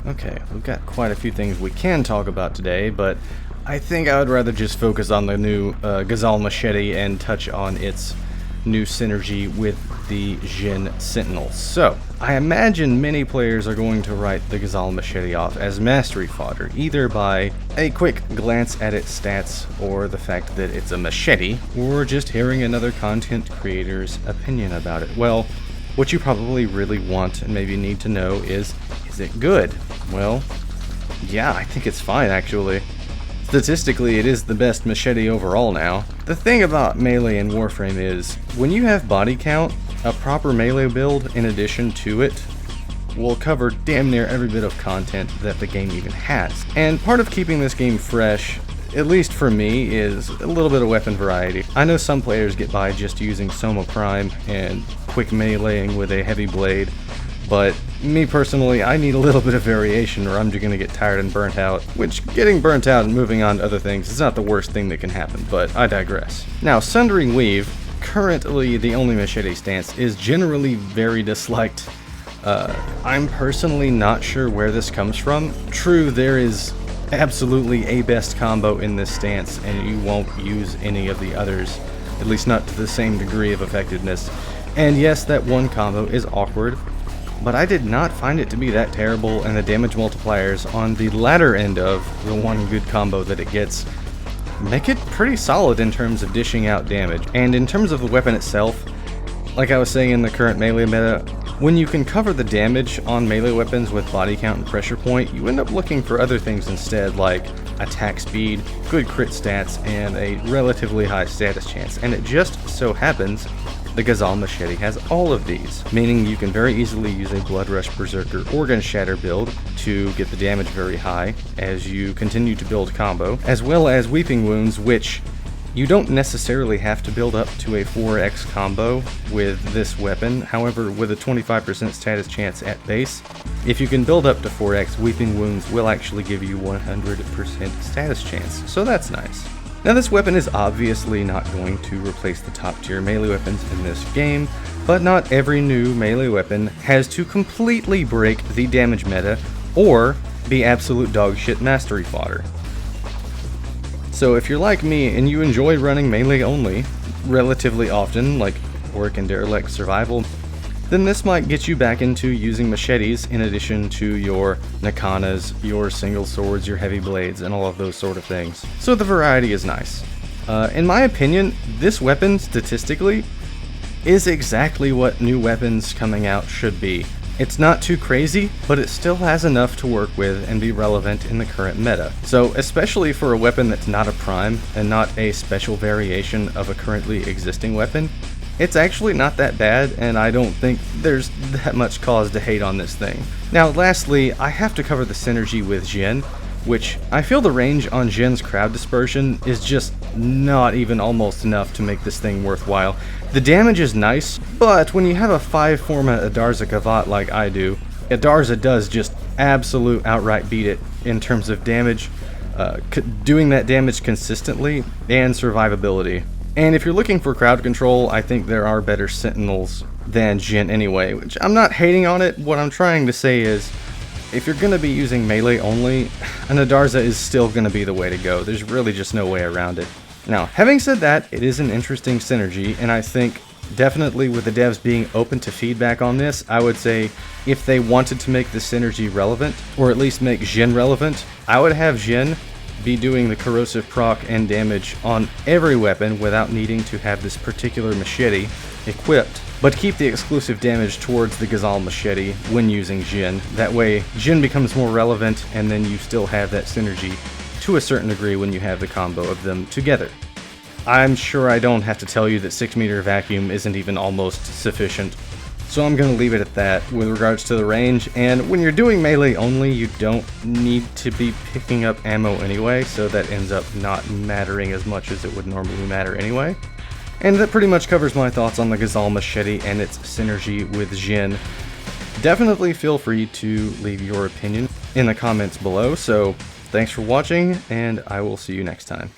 Okay, we've got quite a few things we can talk about today, but I think I would rather just focus on the new Gazal Machete and touch on its new synergy with the Djinn Sentinels. So, I imagine many players are going to write the Gazal Machete off as mastery fodder, either by a quick glance at its stats, or the fact that it's a machete, or just hearing another content creator's opinion about it. Well, what you probably really want and maybe need to know is it good? Well, yeah, I think it's fine actually. Statistically, it is the best machete overall now. The thing about melee and Warframe is, when you have body count, a proper melee build in addition to it will cover damn near every bit of content that the game even has. And part of keeping this game fresh, at least for me, is a little bit of weapon variety. I know some players get by just using Soma Prime and quick meleeing with a heavy blade, but me personally, I need a little bit of variation or I'm just going to get tired and burnt out, which getting burnt out and moving on to other things is not the worst thing that can happen, but I digress. Now, Sundering Weave, currently the only machete stance, is generally very disliked. I'm personally not sure where this comes from. True, there is absolutely a best combo in this stance and you won't use any of the others, at least not to the same degree of effectiveness. And yes, that one combo is awkward, but I did not find it to be that terrible, and the damage multipliers on the latter end of the one good combo that it gets make it pretty solid in terms of dishing out damage. And in terms of the weapon itself, like I was saying in the current melee meta, when you can cover the damage on melee weapons with body count and pressure point, you end up looking for other things instead, like attack speed, good crit stats, and a relatively high status chance. And it just so happens the Gazal Machete has all of these, meaning you can very easily use a Blood Rush Berserker Organ Shatter build to get the damage very high as you continue to build combo, as well as Weeping Wounds, which you don't necessarily have to build up to a 4x combo with this weapon. However, with a 25% status chance at base, if you can build up to 4x, Weeping Wounds will actually give you 100% status chance, so that's nice. Now, this weapon is obviously not going to replace the top tier melee weapons in this game, but not every new melee weapon has to completely break the damage meta or be absolute dogshit mastery fodder. So if you're like me and you enjoy running melee only relatively often, like Work and Derelict Survival, then this might get you back into using machetes in addition to your Nakanas, your single swords, your heavy blades, and all of those sort of things. So the variety is nice. In my opinion, this weapon, statistically, is exactly what new weapons coming out should be. It's not too crazy, but it still has enough to work with and be relevant in the current meta. So especially for a weapon that's not a prime and not a special variation of a currently existing weapon, it's actually not that bad, and I don't think there's that much cause to hate on this thing. Now, lastly, I have to cover the synergy with Djinn, which I feel the range on Djinn's crowd dispersion is just not even almost enough to make this thing worthwhile. The damage is nice, but when you have a 5 forma Adarza Kavat like I do, Adarza does just absolute outright beat it in terms of damage, doing that damage consistently, and survivability. And if you're looking for crowd control, I think there are better Sentinels than Djinn anyway, which I'm not hating on it. What I'm trying to say is, if you're going to be using melee only, an Adarza is still going to be the way to go. There's really just no way around it. Now, having said that, it is an interesting synergy, and I think definitely with the devs being open to feedback on this, I would say if they wanted to make the synergy relevant, or at least make Djinn relevant, I would have Djinn be doing the corrosive proc and damage on every weapon without needing to have this particular machete equipped, but keep the exclusive damage towards the Gazal Machete when using Djinn. That way, Djinn becomes more relevant, and then you still have that synergy to a certain degree when you have the combo of them together. I'm sure I don't have to tell you that 6 meter vacuum isn't even almost sufficient, so I'm going to leave it at that with regards to the range. And when you're doing melee only, you don't need to be picking up ammo anyway, so that ends up not mattering as much as it would normally matter anyway. And that pretty much covers my thoughts on the Gazal Machete and its synergy with Djinn. Definitely feel free to leave your opinion in the comments below, so thanks for watching, and I will see you next time.